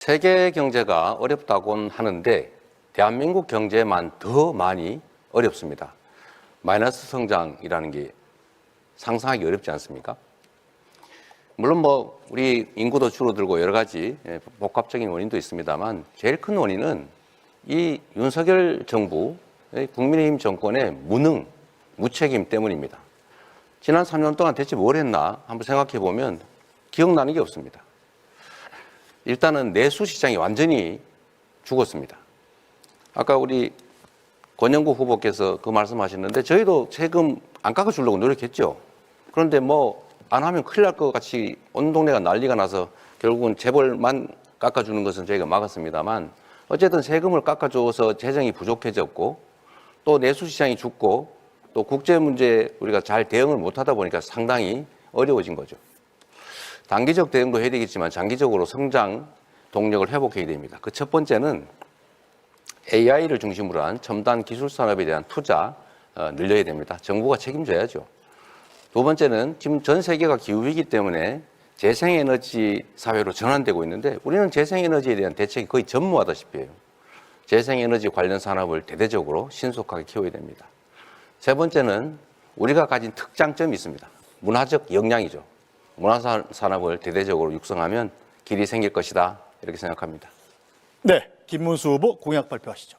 세계 경제가 어렵다고는 하는데 대한민국 경제만 더 많이 어렵습니다. 마이너스 성장이라는 게 상상하기 어렵지 않습니까? 물론 우리 인구도 줄어들고 여러 가지 복합적인 원인도 있습니다만 제일 큰 원인은 이 윤석열 정부, 국민의힘 정권의 무능, 무책임 때문입니다. 지난 3년 동안 대체 뭘 했나 한번 생각해 보면 기억나는 게 없습니다. 일단은 내수 시장이 완전히 죽었습니다. 아까 우리 권영국 후보께서 그 말씀하셨는데 저희도 세금 안 깎아주려고 노력했죠. 그런데 안 하면 큰일 날 것 같이 온 동네가 난리가 나서 결국은 재벌만 깎아주는 것은 저희가 막았습니다만 어쨌든 세금을 깎아줘서 재정이 부족해졌고 또 내수 시장이 죽고 또 국제 문제 우리가 잘 대응을 못하다 보니까 상당히 어려워진 거죠. 단기적 대응도 해야 되겠지만 장기적으로 성장 동력을 회복해야 됩니다. 그 첫 번째는 AI를 중심으로 한 첨단 기술 산업에 대한 투자 늘려야 됩니다. 정부가 책임져야죠. 두 번째는 지금 전 세계가 기후위기 때문에 재생에너지 사회로 전환되고 있는데 우리는 재생에너지에 대한 대책이 거의 전무하다시피 해요. 재생에너지 관련 산업을 대대적으로 신속하게 키워야 됩니다. 세 번째는 우리가 가진 특장점이 있습니다. 문화적 역량이죠. 문화산업을 대대적으로 육성하면 길이 생길 것이다 이렇게 생각합니다. 네, 김문수 후보 공약 발표하시죠.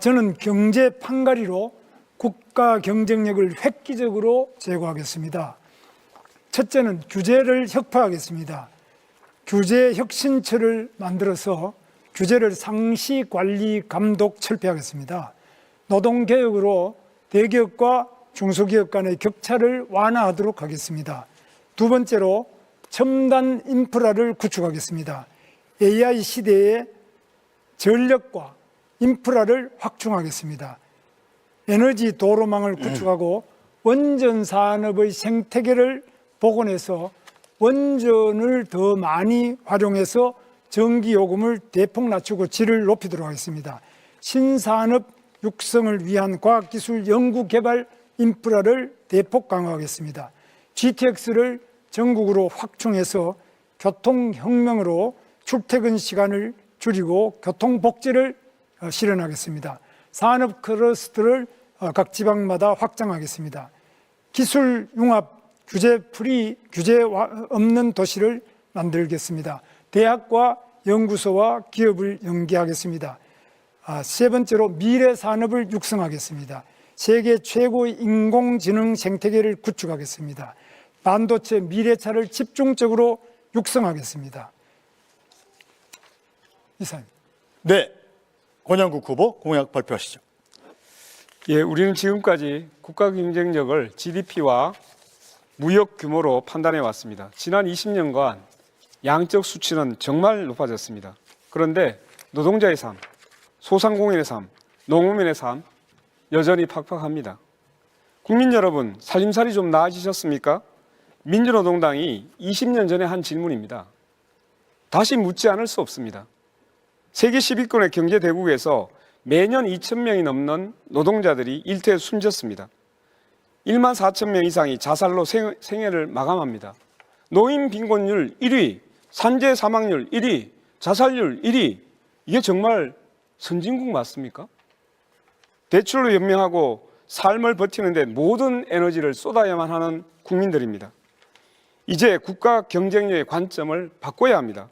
저는 경제 판가리로 국가 경쟁력을 획기적으로 제고하겠습니다. 첫째는 규제를 혁파하겠습니다. 규제 혁신처를 만들어서 규제를 상시 관리 감독 철폐하겠습니다. 노동개혁으로 대기업과 중소기업 간의 격차를 완화하도록 하겠습니다. 두 번째로 첨단 인프라를 구축하겠습니다. AI 시대에 전력과 인프라를 확충하겠습니다. 에너지 도로망을 구축하고 원전 산업의 생태계를 복원해서 원전을 더 많이 활용해서 전기요금을 대폭 낮추고 질을 높이도록 하겠습니다. 신산업 육성을 위한 과학기술 연구개발 인프라를 대폭 강화하겠습니다. GTX를 전국으로 확충해서 교통혁명으로 출퇴근 시간을 줄이고 교통복지를 실현하겠습니다. 산업 클러스터를 각 지방마다 확장하겠습니다. 기술 융합 규제 없는 도시를 만들겠습니다. 대학과 연구소와 기업을 연계하겠습니다. 세 번째로 미래 산업을 육성하겠습니다. 세계 최고의 인공지능 생태계를 구축하겠습니다. 반도체 미래차를 집중적으로 육성하겠습니다. 이상입니다. 네, 권영국 후보 공약 발표하시죠. 우리는 지금까지 국가 경쟁력을 GDP와 무역 규모로 판단해 왔습니다. 지난 20년간 양적 수치는 정말 높아졌습니다. 그런데 노동자의 삶, 소상공인의 삶, 농어민의 삶 여전히 팍팍합니다. 국민 여러분, 살림살이 좀 나아지셨습니까? 민주노동당이 20년 전에 한 질문입니다. 다시 묻지 않을 수 없습니다. 세계 10위권의 경제 대국에서 매년 2,000명이 넘는 노동자들이 일터에 숨졌습니다. 1만 4천 명 이상이 자살로 생애를 마감합니다. 노인 빈곤율 1위, 산재 사망률 1위, 자살률 1위. 이게 정말 선진국 맞습니까? 대출로 연명하고 삶을 버티는데 모든 에너지를 쏟아야만 하는 국민들입니다. 이제 국가 경쟁력의 관점을 바꿔야 합니다.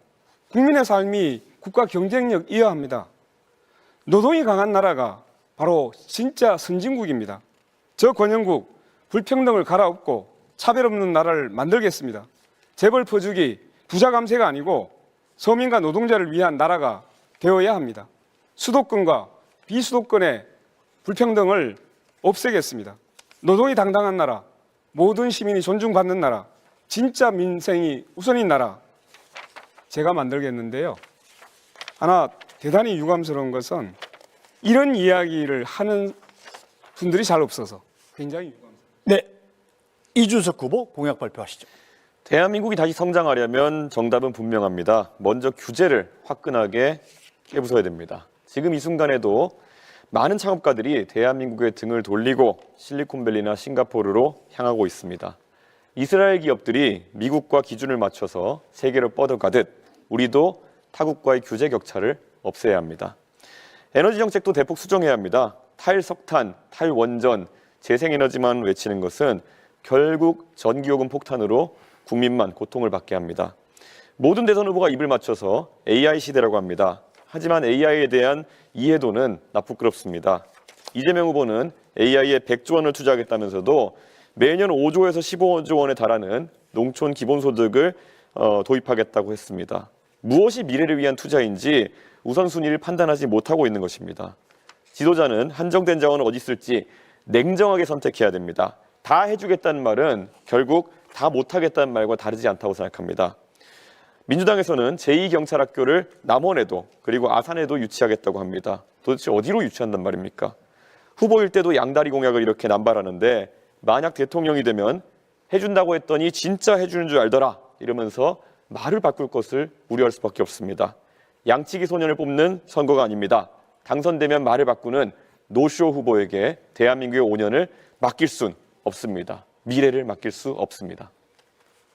국민의 삶이 국가 경쟁력이어야 합니다. 노동이 강한 나라가 바로 진짜 선진국입니다. 저 권영국 불평등을 갈아엎고 차별 없는 나라를 만들겠습니다. 재벌 퍼주기, 부자 감세가 아니고 서민과 노동자를 위한 나라가 되어야 합니다. 수도권과 비수도권의 불평등을 없애겠습니다. 노동이 당당한 나라, 모든 시민이 존중받는 나라, 진짜 민생이 우선인 나라 제가 만들겠는데요. 하나 대단히 유감스러운 것은 이런 이야기를 하는 분들이 잘 없어서 굉장히 유감스럽습니다. 네, 이준석 후보 공약 발표하시죠. 대한민국이 다시 성장하려면 정답은 분명합니다. 먼저 규제를 화끈하게 깨부숴야 됩니다. 지금 이 순간에도 많은 창업가들이 대한민국의 등을 돌리고 실리콘밸리나 싱가포르로 향하고 있습니다. 이스라엘 기업들이 미국과 기준을 맞춰서 세계로 뻗어가듯 우리도 타국과의 규제 격차를 없애야 합니다. 에너지 정책도 대폭 수정해야 합니다. 탈석탄, 탈원전, 재생에너지만 외치는 것은 결국 전기요금 폭탄으로 국민만 고통을 받게 합니다. 모든 대선 후보가 입을 맞춰서 AI 시대라고 합니다. 하지만 AI에 대한 이해도는 나쁘끄럽습니다. 이재명 후보는 AI에 100조 원을 투자하겠다면서도 매년 5조에서 15조 원에 달하는 농촌 기본소득을 도입하겠다고 했습니다. 무엇이 미래를 위한 투자인지 우선순위를 판단하지 못하고 있는 것입니다. 지도자는 한정된 자원을 어디 쓸지 냉정하게 선택해야 됩니다. 다 해주겠다는 말은 결국 다 못하겠다는 말과 다르지 않다고 생각합니다. 민주당에서는 제2경찰학교를 남원에도 그리고 아산에도 유치하겠다고 합니다. 도대체 어디로 유치한단 말입니까? 후보일 때도 양다리 공약을 이렇게 남발하는데 만약 대통령이 되면 해준다고 했더니 진짜 해주는 줄 알더라 이러면서 말을 바꿀 것을 우려할 수밖에 없습니다. 양치기 소년을 뽑는 선거가 아닙니다. 당선되면 말을 바꾸는 노쇼 후보에게 대한민국의 5년을 맡길 순 없습니다. 미래를 맡길 수 없습니다.